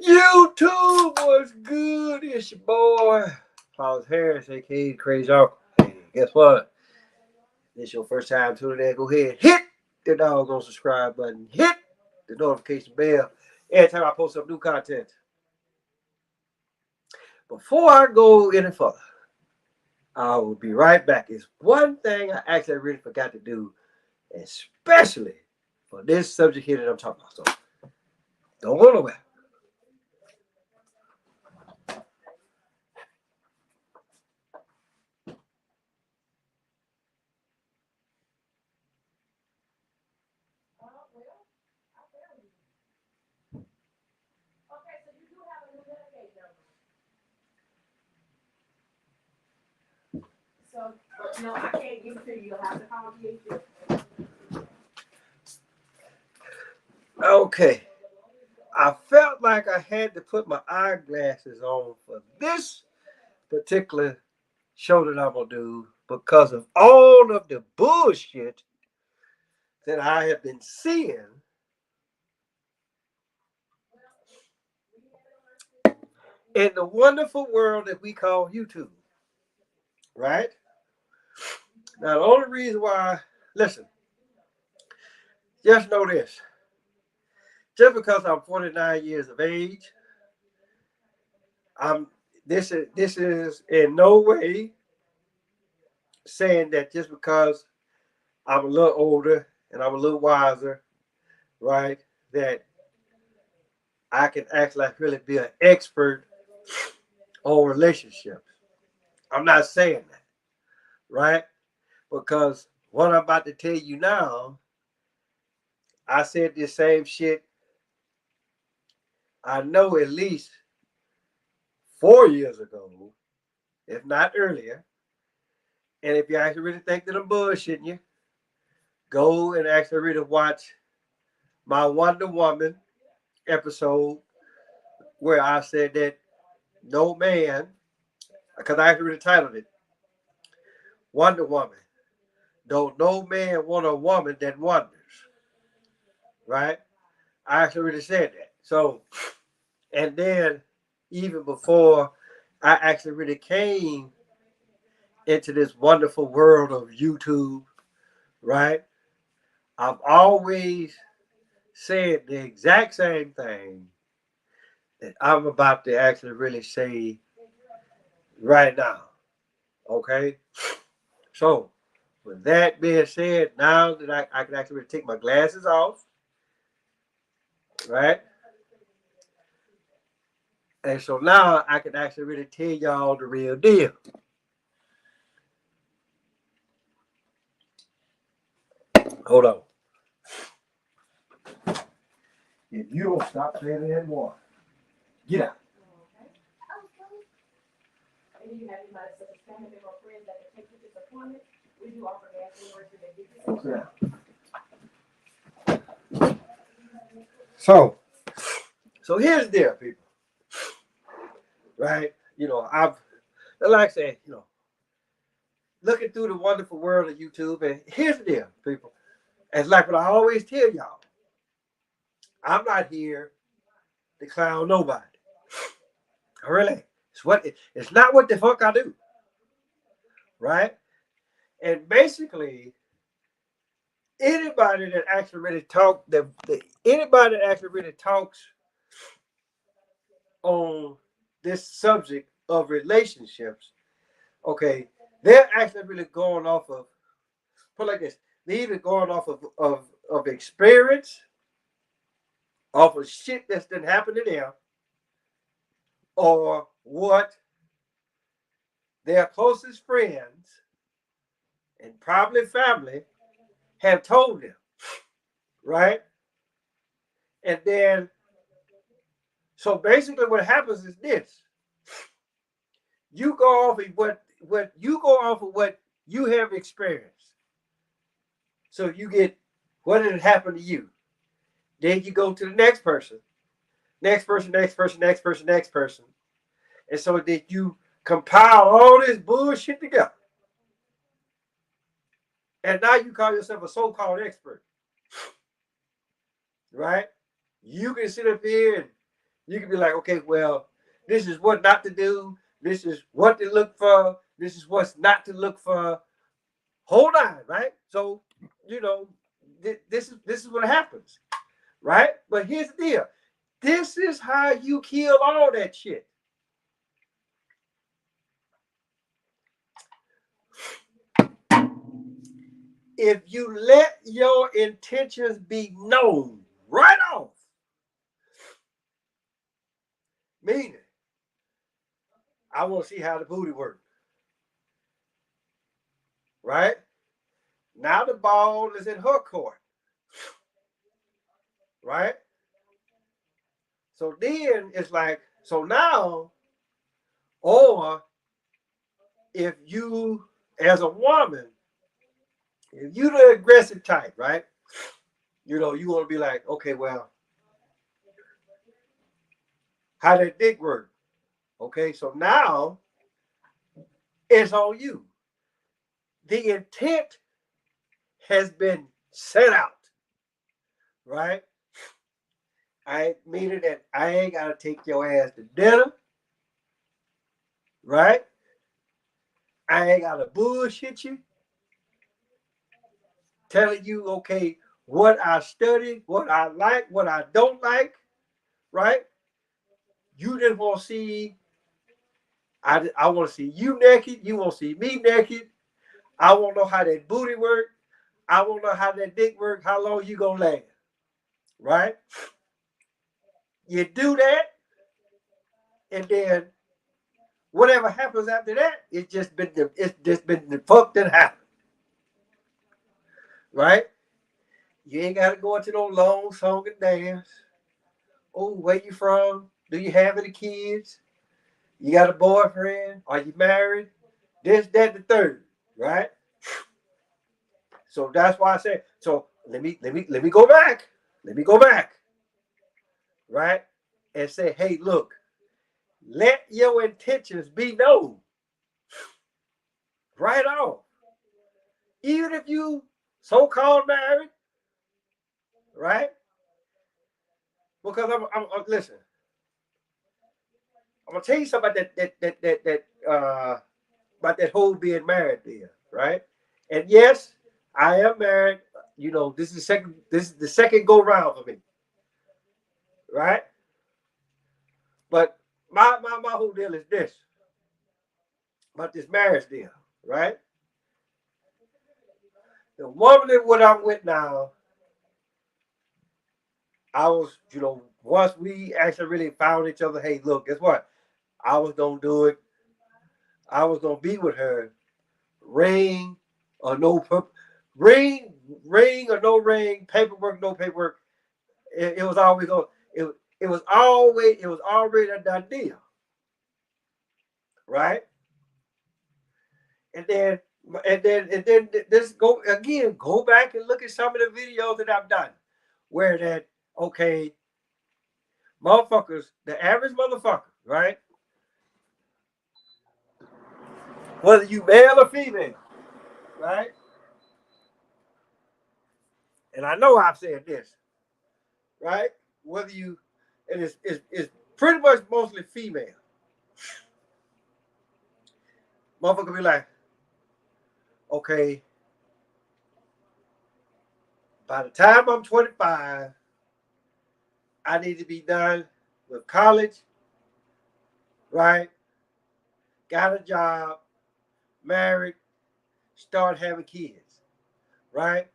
YouTube was good. It's your boy, Paul Harris, aka Crazy Uncle. Hey, guess what? This your first time tuning in. Go ahead, hit the doggone subscribe button, hit the notification bell every time I post up new content. Before I go any further, I will be right back. It's one thing I actually really forgot to do, especially for this subject here that I'm talking about. So don't go nowhere. Okay. I felt like I had to put my eyeglasses on for this particular show that I'm gonna do because of all of the bullshit that I have been seeing in the wonderful world that we call YouTube. Right? Now the only reason why, listen, just know this. Just because I'm 49 years of age, I'm this is in no way saying that just because I'm a little older and I'm a little wiser, right, that I can act like really be an expert on relationships. I'm not saying that, right? Because what I'm about to tell you now, I said this same shit, I know at least 4 years ago, if not earlier. And if you actually really think that I'm bullshitting you, go and actually really watch my Wonder Woman episode where I said that no man, because I actually really titled it Wonder Woman. Don't no man want a woman that wonders, right? I actually really said that. So, and then even before I actually really came into this wonderful world of YouTube, right? I've always said the exact same thing that I'm about to actually really say right now. Okay? So, with that being said, now that I can actually really take my glasses off, right? And so now I can actually really tell y'all the real deal. Hold on. If you don't stop playing that water, get out. Okay. So, so here's the deal, people. Right? Like I said, looking through the wonderful world of YouTube, and here's the deal, people. It's like what I always tell y'all. I'm not here to clown nobody. Really. It's not what the fuck I do. Right? And basically, anybody that actually really anybody that actually really talks on this subject of relationships, okay, they're actually really going off of, put it like this, they're either going off of experience, off of shit that's been happening to them, or what their closest friends and probably family have told them, right? And then, so basically, what happens is this: you go off of what you have experienced. So you get what did happen to you. Then you go to the next person, next person, next person, next person, next person, and so that you compile all this bullshit together, and now you call yourself a so-called expert, right? You can sit up here and You can be like, okay, well, this is what not to do. This is what to look for. This is what's not to look for. Hold on, right? So, you know, this is what happens, right? But here's the deal. This is how you kill all that shit. If you let your intentions be known right off, meaning, I want to see how the booty works, right? Now the ball is in her court, right? So then it's like, so now, or if you, as a woman, if you the aggressive type, right? You know, you want to be like, okay, well, how that dick work? Okay, so now it's on you. The intent has been set out, right? I meaning that I ain't gotta take your ass to dinner, right? I ain't gotta bullshit you, telling you, okay, what I studied, what I like, what I don't like, right? You just want to see, I want to see you naked. You want to see me naked. I want to know how that booty work. I want to know how that dick work. How long you gonna last, right? You do that, and then whatever happens after that, it's just been the fuck that happened, right? You ain't gotta go into no long song and dance. Oh, where you from? Do you have any kids? You got a boyfriend? Are you married? This, that, the third, right? So that's why I say. So let me go back. Let me go back, right? And say, hey, look, let your intentions be known right off. Even if you so-called married, right? Because I'm listen. I'm gonna tell you something about about that whole being married there, right? And yes, I am married. You know, this is the second. This is the second go round for me, right? But my whole deal is this about this marriage deal, right? The woman that what I'm with now, I was, once we actually really found each other, hey, look, guess what? I was gonna do it. I was gonna be with her, ring or no ring, ring or no ring, paperwork, no paperwork. It was always going. It was already a done deal, right? And then and then this go again. Go back and look at some of the videos that I've done, where that okay, motherfuckers, the average motherfucker, right? Whether you male or female, right? And I know I've said this, right? Whether you, and it's pretty much mostly female. Motherfucker be like, okay, by the time I'm 25, I need to be done with college, right? Got a job, married, start having kids, right?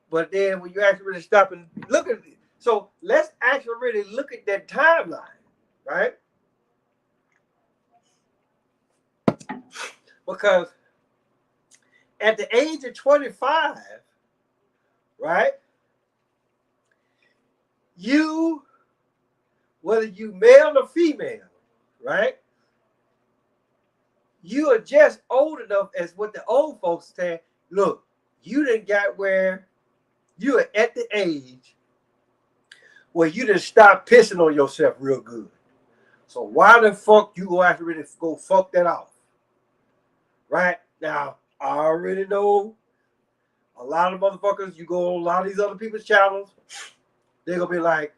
But then when you actually really stop and look at it, so let's actually really look at that timeline, right? Because at the age of 25, right? You, whether you male or female, right? You are just old enough as what the old folks say. Look, you didn't got where you are at the age where you didn't stop pissing on yourself real good. So why the fuck you gonna have to really go fuck that off? Right? Now, I already know a lot of motherfuckers, you go on a lot of these other people's channels, they're gonna be like,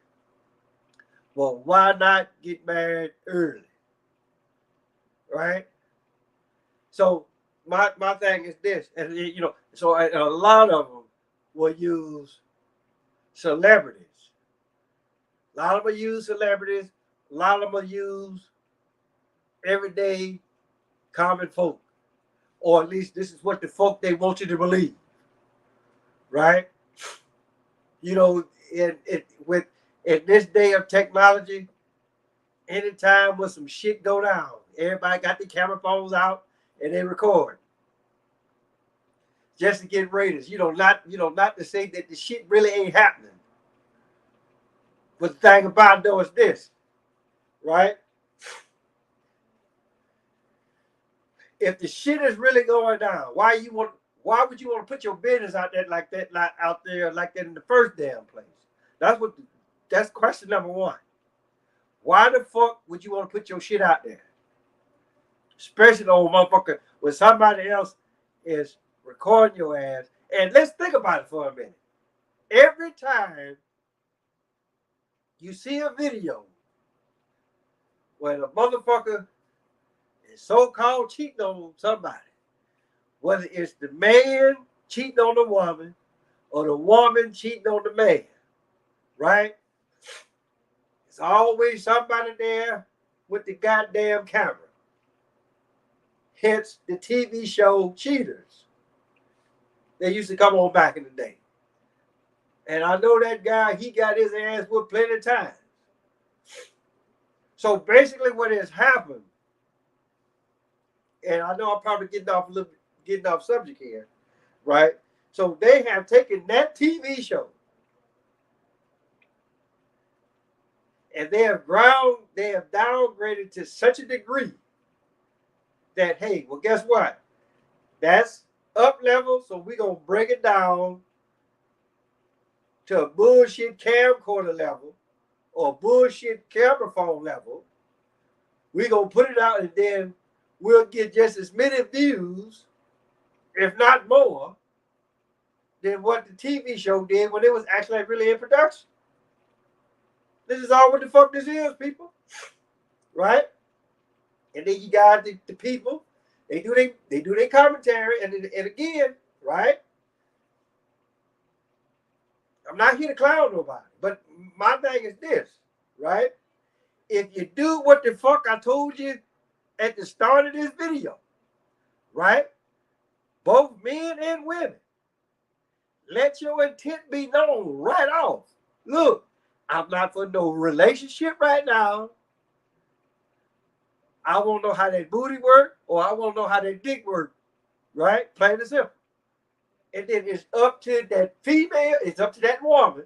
Well, why not get married early? Right? So my thing is this, and so a lot of them will use celebrities. A lot of them will use celebrities. A lot of them will use everyday common folk, or at least this is what the folk they want you to believe, right? You know, in this day of technology, anytime when some shit go down, everybody got the camera phones out and they record just to get ratings. Not to say that the shit really ain't happening. But the thing about it though is this, right? If the shit is really going down, why would you want to put your business out there like that, like out there like that in the first damn place? That's question number one. Why the fuck would you want to put your shit out there? Especially the old motherfucker when somebody else is recording your ass. And let's think about it for a minute. Every time you see a video where the motherfucker is so-called cheating on somebody, whether it's the man cheating on the woman or the woman cheating on the man, right? It's always somebody there with the goddamn camera. Hence the TV show Cheaters. They used to come on back in the day. And I know that guy, he got his ass whooped plenty of times. So basically what has happened, and I know I'm probably getting off subject here, right? So they have taken that TV show and they have downgraded to such a degree that, hey, well, guess what? That's up level, so we're gonna break it down to a bullshit camcorder level or bullshit camera phone level. We're gonna put it out and then we'll get just as many views, if not more, than what the TV show did when it was actually really in production. This is all what the fuck this is, people. Right? And then you got the people, they do their commentary, and again, right? I'm not here to clown nobody, but my thing is this, right? If you do what the fuck I told you at the start of this video, right? Both men and women, let your intent be known right off. Look, I'm not for no relationship right now. I want to know how that booty work, or I want to know how that dick work, right? Plain and simple. And then it's up to that female, it's up to that woman,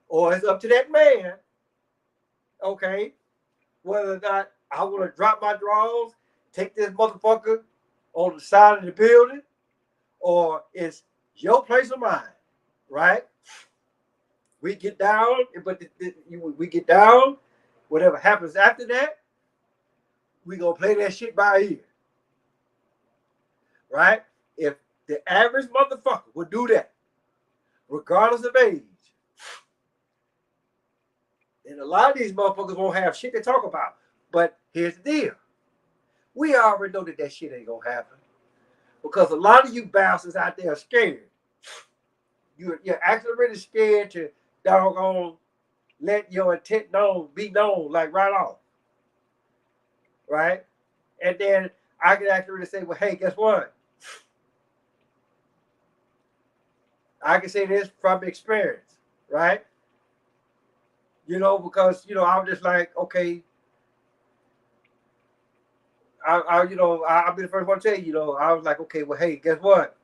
or it's up to that man, okay, whether or not I want to drop my drawers, take this motherfucker on the side of the building, or it's your place or mine, right? We get down, but we get down. Whatever happens after that, we gonna play that shit by ear, right? If the average motherfucker would do that, regardless of age, then a lot of these motherfuckers won't have shit to talk about. But here's the deal: we already know that shit ain't gonna happen because a lot of you bastards out there are scared. You're actually really scared to doggone let your intent be known, like right off, right? And then I can actually really say, well, hey, guess what? I can say this from experience, right? Because I'm just like, okay, I'll be the first one to tell you, I was like, okay, well, hey, guess what?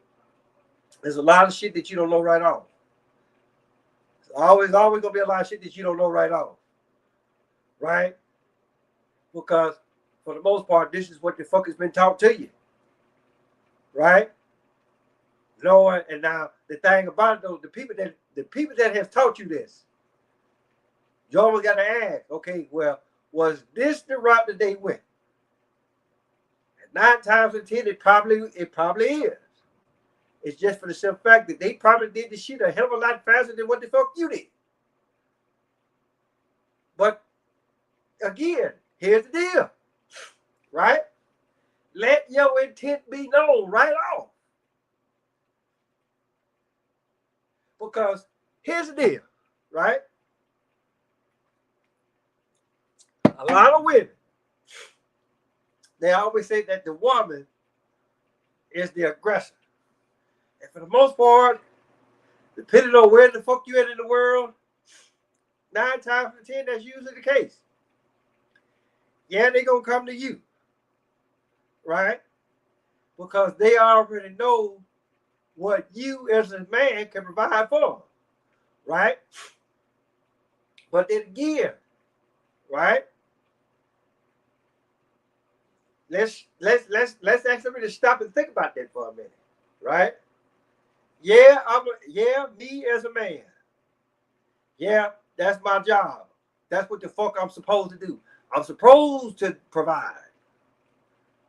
There's a lot of shit that you don't know right off. Always gonna be a lot of shit that you don't know right off, right? Because for the most part, this is what the fuck has been taught to you, right? And now the thing about it though, the people that have taught you this, you always got to ask, okay, well, was this the route that they went? And 9 times out of 10, it probably is. It's just for the simple fact that they probably did the shit a hell of a lot faster than what the fuck you did. But again, here's the deal, right? Let your intent be known right off. Because here's the deal, right? A lot of women, they always say that the woman is the aggressor. And for the most part, depending on where the fuck you at in the world, 9 times out of 10, that's usually the case. Yeah, they gonna come to you, right? Because they already know what you as a man can provide for them, right? But then again, right? Let's actually really stop and think about that for a minute, right? Yeah, me as a man. Yeah, that's my job. That's what the fuck I'm supposed to do. I'm supposed to provide,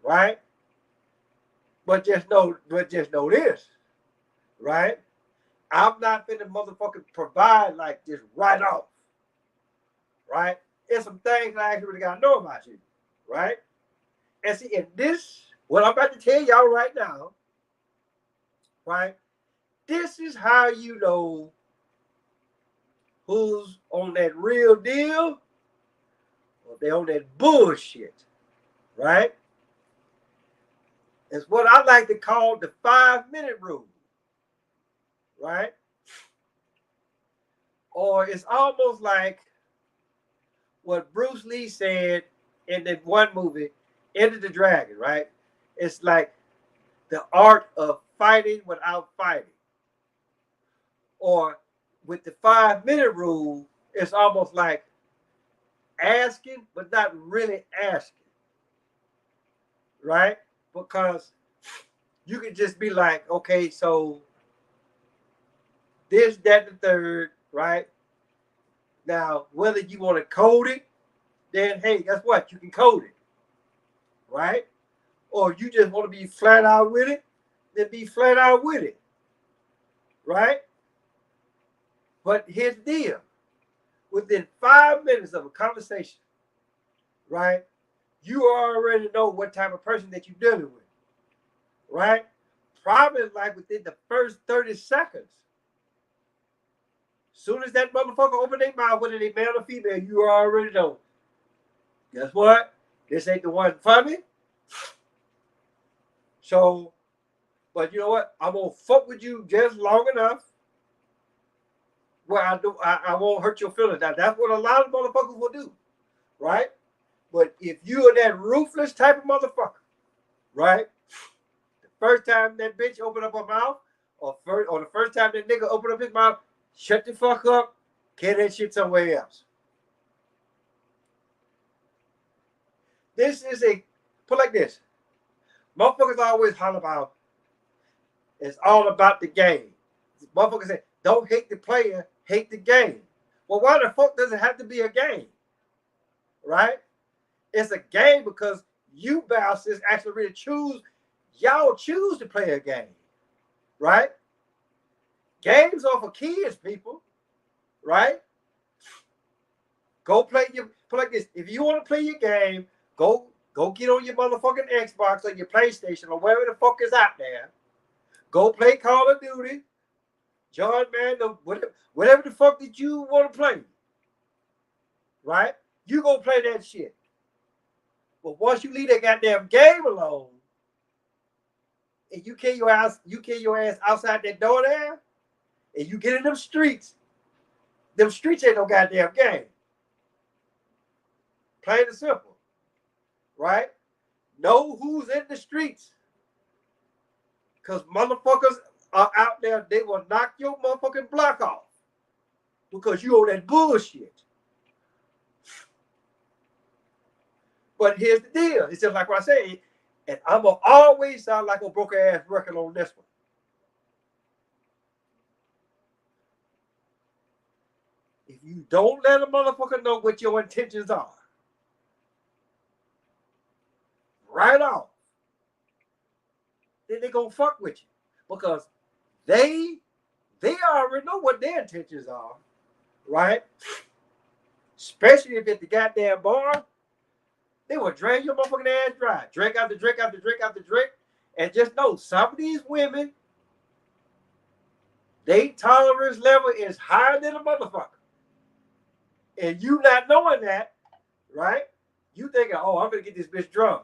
right? But just know this, right? I'm not finna motherfucking provide like this right off, right? There's some things I actually really gotta know about you, right? And see, in this, what I'm about to tell y'all right now, right? This is how you know who's on that real deal or they on that bullshit, right? It's what I like to call the 5-minute rule, right? Or it's almost like what Bruce Lee said in that one movie, Enter the Dragon, right? It's like the art of fighting without fighting. Or with the 5-minute rule, it's almost like asking, but not really asking, right? Because you can just be like, okay, so this, that, and the third, right? Now, whether you want to code it, then hey, guess what? You can code it, right? Or you just want to be flat out with it, then be flat out with it, right? But here's the deal. Within 5 minutes of a conversation, right, you already know what type of person that you're dealing with, right? Probably like within the first 30 seconds. Soon as that motherfucker open their mouth, whether they male or female, you already know. Guess what? This ain't the one for me. So, but you know what? I'm gonna fuck with you just long enough where I won't hurt your feelings. Now that's what a lot of motherfuckers will do, right? But if you are that ruthless type of motherfucker, right? The first time that bitch open up her mouth, or the first time that nigga open up his mouth, shut the fuck up, get that shit somewhere else. This is put like this. Motherfuckers always holler about it's all about the game. Motherfuckers say, don't hate the player, hate the game. Well, why the fuck does it have to be a game? Right? It's a game because you bastards actually really y'all choose to play a game. Right? Games are for kids, people. Right? Go play put like this. If you want to play your game, go get on your motherfucking Xbox or your PlayStation or whatever the fuck is out there. Go play Call of Duty, John Madden, whatever the fuck that you want to play. Right? You go play that shit. But once you leave that goddamn game alone, and you kill your ass outside that door there, and you get in them streets ain't no goddamn game. Plain and simple. Right? Know who's in the streets. Because motherfuckers are out there, they will knock your motherfucking block off. Because you own that bullshit. But here's the deal. It's just like what I say, and I'm going to always sound like a broke ass record on this one. If you don't let a motherfucker know what your intentions are, right off, then they gonna fuck with you. Because they already know what their intentions are, right? especially if it's the goddamn bar, they will drain your motherfucking ass dry. Drink after drink after drink after drink. And just know, some of these women, their tolerance level is higher than a motherfucker. And you not knowing that, right? You thinking, oh, I'm gonna get this bitch drunk.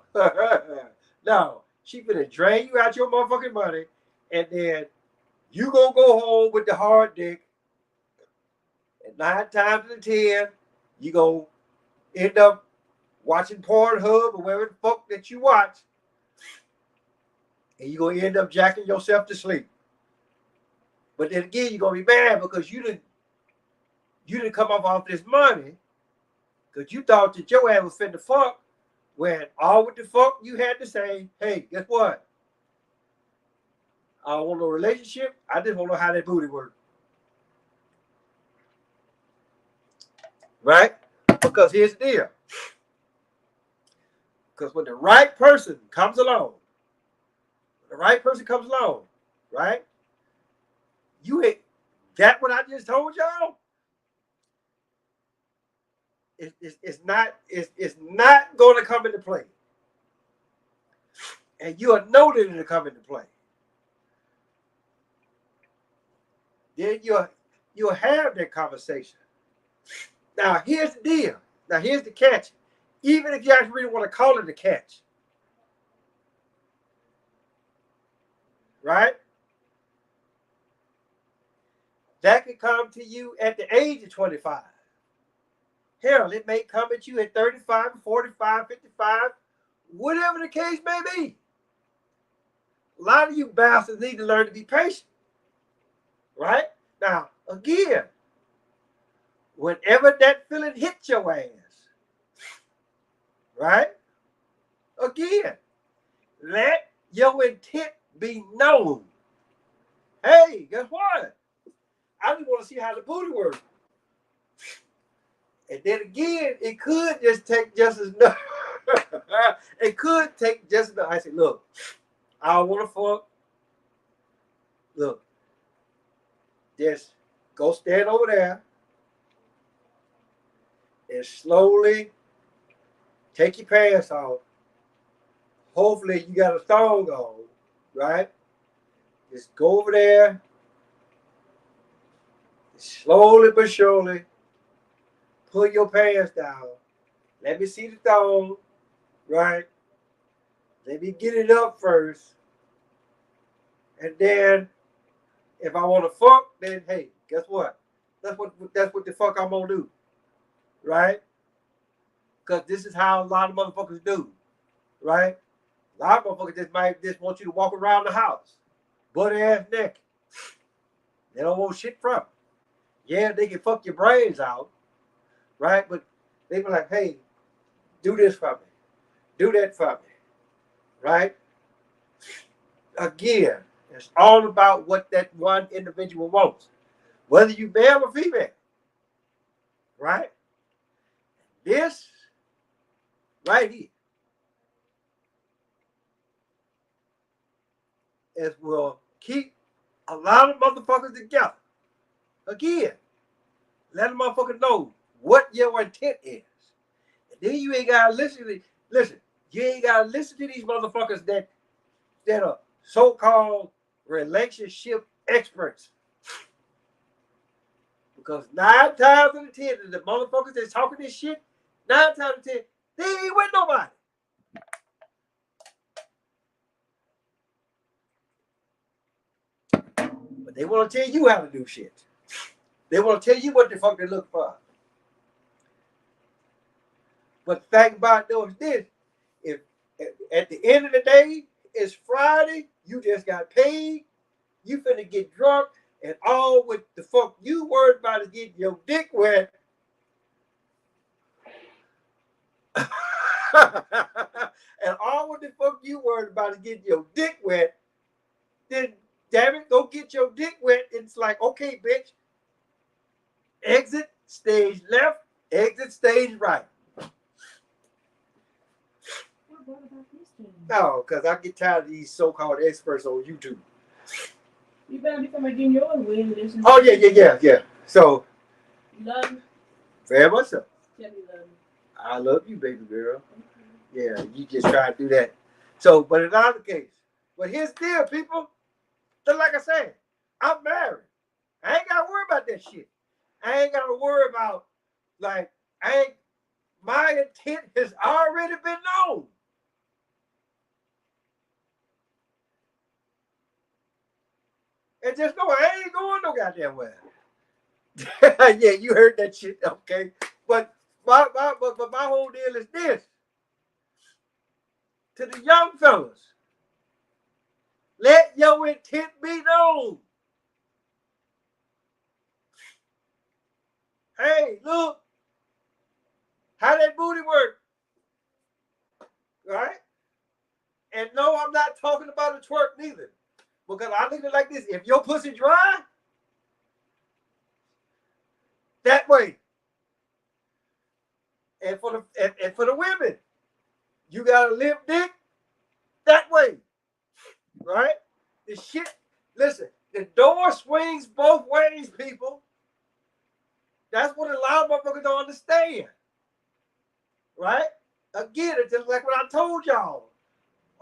No, she finna drain you out your motherfucking money, and then you gonna go home with the hard dick. And 9 times out of 10, you gonna end up watching Pornhub or whatever the fuck that you watch, and you gonna end up jacking yourself to sleep. But then again, you're gonna be mad because you didn't come up off this money because you thought that your ass was finna fuck, when all what the fuck you had to say, hey, guess what? I don't want no relationship. I just want to know how that booty works. Right? Because here's the deal. Because when the right person comes along, right? You ain't that what I just told y'all? It's not going to come into play. And you'll know that it'll come into play. Then you'll have that conversation. Now, here's the deal. Now, here's the catch. Even if you actually really want to call it a catch. Right? That could come to you at the age of 25. Hell, it may come at you at 35, 45, 55, whatever the case may be. A lot of you bastards need to learn to be patient. Right? Now, again, whenever that feeling hits your ass, right? Again, let your intent be known. Hey, guess what? I just want to see how the booty works. And then again, it could just take just as enough. It could take just enough. I said, look, I don't want to fuck. Look, just go stand over there and slowly take your pants off. Hopefully you got a thong on, right? Just go over there, slowly but surely, pull your pants down. Let me see the thong, right? Let me get it up first. And then, if I want to fuck, then hey, guess what? That's what the fuck I'm gonna do, right? Because this is how a lot of motherfuckers do, right? A lot of motherfuckers might just want you to walk around the house, butt ass naked. They don't want shit from it. Yeah, they can fuck your brains out, right? But they be like, hey, do this for me, do that for me, right? Again, it's all about what that one individual wants, whether you male or female, right? This right here is will keep a lot of motherfuckers together. Again, let a motherfucker know what your intent is. And then you ain't gotta listen. You ain't gotta listen to these motherfuckers that are so-called relationship experts. Because 9 times out of 10, the motherfuckers that's talking this shit, 9 times out of 10, they ain't with nobody. But they want to tell you how to do shit. They want to tell you what the fuck they look for. But the fact about it is this: if at the end of the day, it's Friday, you just got paid, you finna get drunk, and all what the fuck you worried about is getting your dick wet. And all what the fuck you worried about is getting your dick wet, then damn it, go get your dick wet. It's like, okay, bitch, exit stage left, exit stage right. No, because I get tired of these so-called experts on YouTube. You better become getting yours with. Oh, yeah. So, very much so. Tell me love me. I love you, baby girl. Yeah, you just try to do that. So, but in our case, but here's the deal, people. Just like I said, I'm married. I ain't got to worry about that shit. I ain't got to worry about, like, my intent has already been known. And just know I ain't going no goddamn well. Yeah, you heard that shit, okay? But my whole deal is this. To the young fellas, let your intent be known. Hey, look, how that booty work, right? And no, I'm not talking about a twerk neither. Because I look at it like this. If your pussy dry, that way. And for the women, you got a limp dick, that way. Right? The shit, listen, the door swings both ways, people. That's what a lot of motherfuckers don't understand. Right? Again, it's just like what I told y'all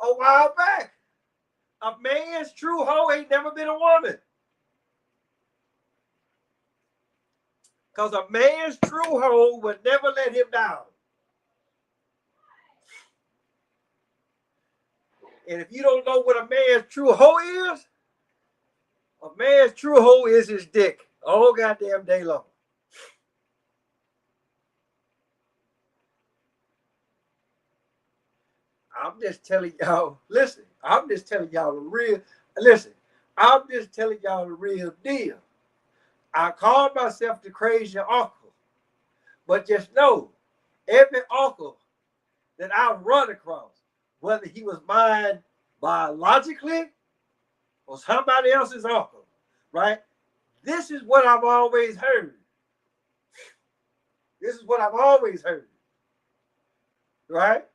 a while back. A man's true hoe ain't never been a woman. Because a man's true hoe would never let him down. And if you don't know what a man's true hoe is, a man's true hoe is his dick all goddamn day long. I'm just telling y'all, listen, I'm just telling y'all the real, listen, I'm just telling y'all the real deal. I call myself the crazy uncle, but just know, every uncle that I run across, whether he was mine biologically or somebody else's uncle, right? This is what I've always heard. This is what I've always heard, right?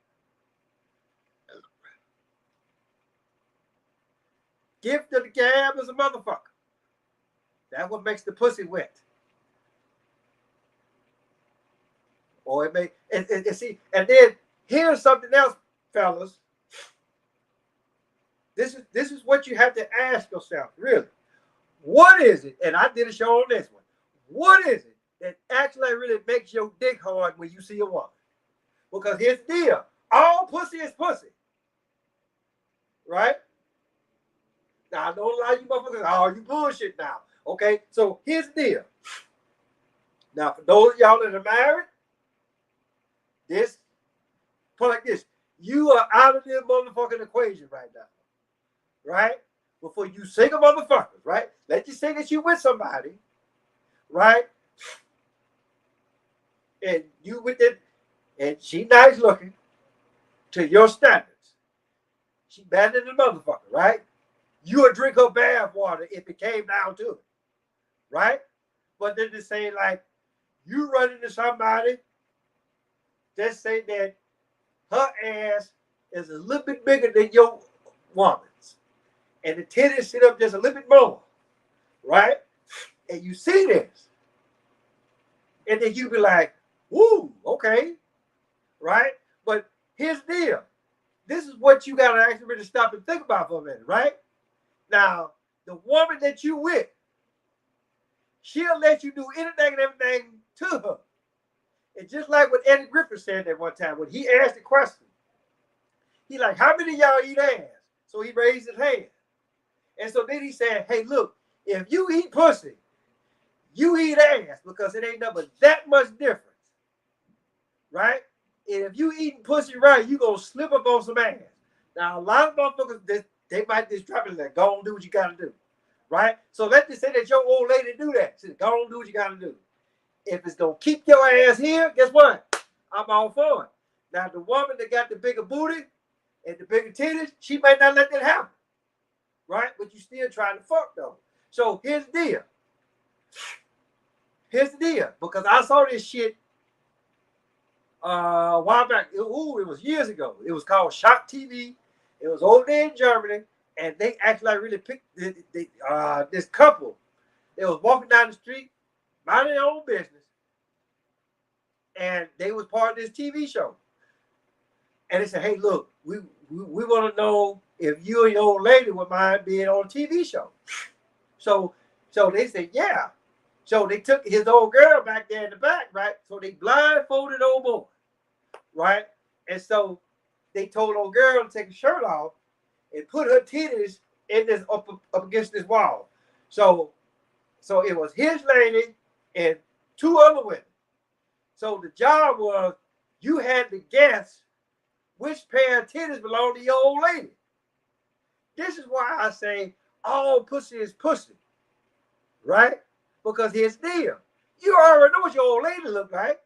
Gift of the gab is a motherfucker. That's what makes the pussy wet. Or it may, and see, and then here's something else, fellas. This is what you have to ask yourself, really. What is it? And I did a show on this one. What is it that actually really makes your dick hard when you see a woman? Because here's the deal. All pussy is pussy. Right? Now, I know a lot of you motherfuckers, oh, you bullshit now. Okay, so here's the deal. Now, for those of y'all that are married, this, put like this, you are out of this motherfucking equation right now. Right? Before you single motherfuckers, right? Let's just say that you with somebody, right? And you with it, and she nice looking to your standards. She better than the motherfucker, right? You would drink her bath water if it came down to it, right? But then to say like, you run into somebody, just say that her ass is a little bit bigger than your woman's. And the titties sit up just a little bit more, right? And you see this. And then you be like, woo, okay, right? But here's the deal. This is what you got to actually really stop and think about for a minute, right? Now, the woman that you with, she'll let you do anything and everything to her. And just like what Eddie Griffin said that one time, when he asked the question, he like, how many of y'all eat ass? So he raised his hand. And so then he said, hey, look, if you eat pussy, you eat ass because it ain't nothing that much difference, right? And if you eating pussy right, you gonna slip up on some ass. Now, a lot of motherfuckers, they might just drop it like, go on, do what you gotta do, right? So let's just say that your old lady do that. Say, go on, do what you gotta do. If it's gonna keep your ass here, guess what? I'm all for it. Now, the woman that got the bigger booty and the bigger titties, she might not let that happen, right? But you still trying to fuck though. So here's the deal. Here's the deal. Because I saw this shit a while back. It was years ago. It was called Shock TV. It was over there in Germany, and they actually really picked this couple. They was walking down the street, minding their own business, and they was part of this TV show. And they said, hey, look, we want to know if you and your old lady would mind being on a TV show. So they said, yeah. So they took his old girl back there in the back, right? So they blindfolded old boy, right? And so they told old girl to take her shirt off and put her titties in this up against this wall. So it was his lady and two other women. So the job was you had to guess which pair of titties belonged to your old lady. This is why I say all pussy is pussy, right? Because here's the deal. You already know what your old lady look like.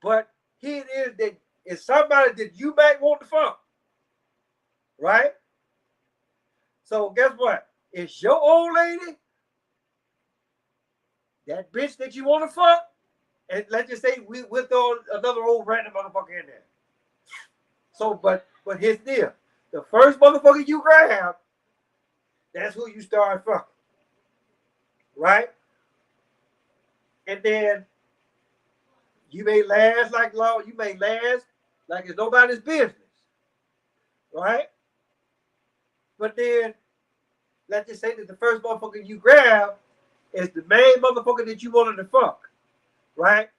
But here it is that it's somebody that you might want to fuck, right? So guess what? It's your old lady, that bitch that you want to fuck, and let's just say we'll throw another old random motherfucker in there. So, but here's the deal. The first motherfucker you grab, that's who you start fucking. Right? And then you may last like long, you may last like it's nobody's business. Right? But then let's just say that the first motherfucker you grab is the main motherfucker that you wanted to fuck. Right?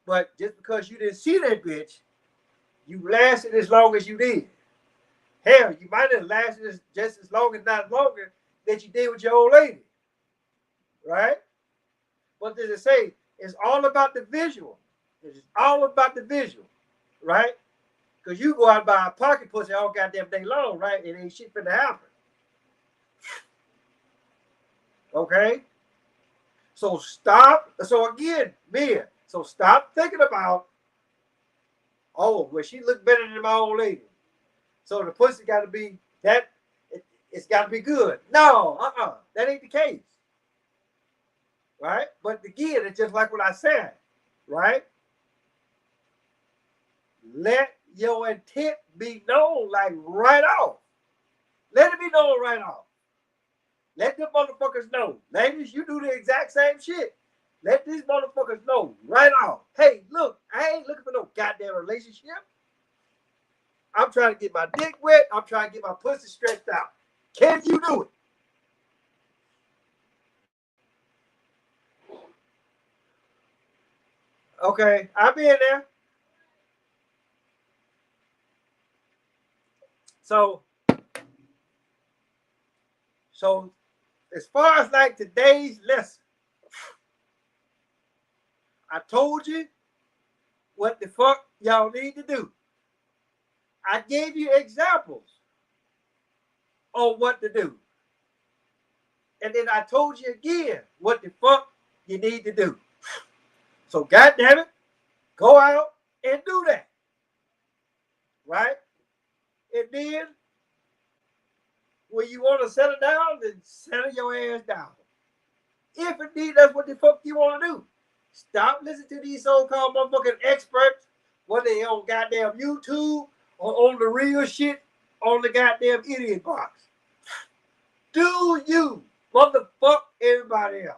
But just because you didn't see that bitch, you lasted as long as you did. Hell, you might have lasted just as long, if not longer, that you did with your old lady. Right? What does it say? It's all about the visual. It's all about the visual. Right? Because you go out and buy a pocket pussy all goddamn day long, right? It ain't shit finna happen. Okay? So stop. So again, men. So stop thinking about, oh, well, she look better than my old lady. So the pussy got to be that. It's got to be good. No, that ain't the case. Right? But again, it's just like what I said. Right? Let your intent be known, like right off. Let it be known right off. Let them motherfuckers know. Ladies, you do the exact same shit. Let these motherfuckers know right off. Hey, look, I ain't looking for no goddamn relationship. I'm trying to get my dick wet. I'm trying to get my pussy stretched out. Can you do it? Okay, I'll be in there. So as far as like today's lesson, I told you what the fuck y'all need to do. I gave you examples on what to do. And then I told you again what the fuck you need to do. So goddamn it, go out and do that. Right? And then when you want to settle down, then settle your ass down. If indeed that's what the fuck you want to do. Stop listening to these so-called motherfucking experts, whether they on goddamn YouTube or on the real shit on the goddamn idiot box. Do you motherfuck everybody else?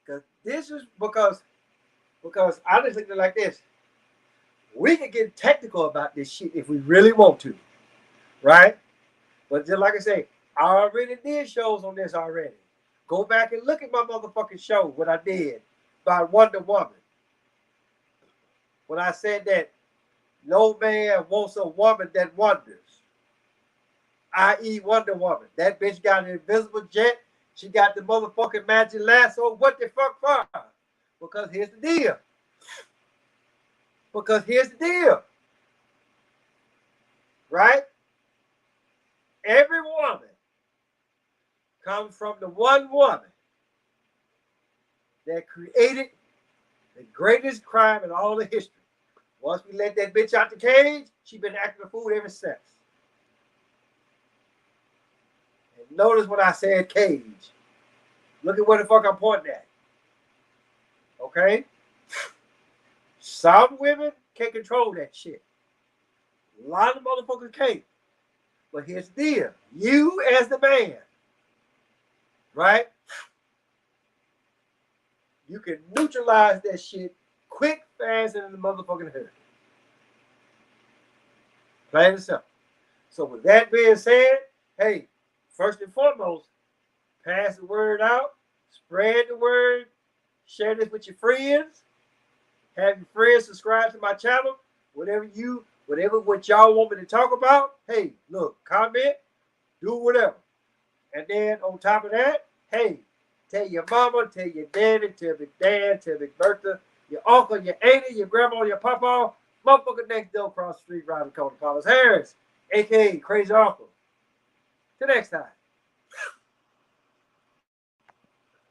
Because this is because I just look at it like this. We can get technical about this shit if we really want to, right? But just like I say, I already did shows on this already. Go back and look at my motherfucking show, what I did about Wonder Woman. When I said that no man wants a woman that wonders, i.e. Wonder Woman. That bitch got an invisible jet. She got the motherfucking magic lasso. What the fuck for? Because here's the deal. Right? Every woman comes from the one woman that created the greatest crime in all of history. Once we let that bitch out the cage, she been acting a fool ever since. And notice when I said cage. Look at where the fuck I'm pointing at. Okay? Some women can control that shit. A lot of motherfuckers can't. But here's the deal. You as the man, right? you can neutralize that shit quick, fast, and in the motherfucking hurry. Plain and simple. So with that being said, hey, first and foremost, pass the word out, spread the word, share this with your friends, have your friends subscribe to my channel. Whatever what y'all want me to talk about, hey, look, comment, do whatever. And then on top of that, hey, tell your mama, tell your daddy, tell Big Dad, tell Big Bertha, your uncle, your auntie, your grandma, your papa, motherfucker next door across the street, riding Cody Paulus Harris, aka Crazy Uncle. Till next time.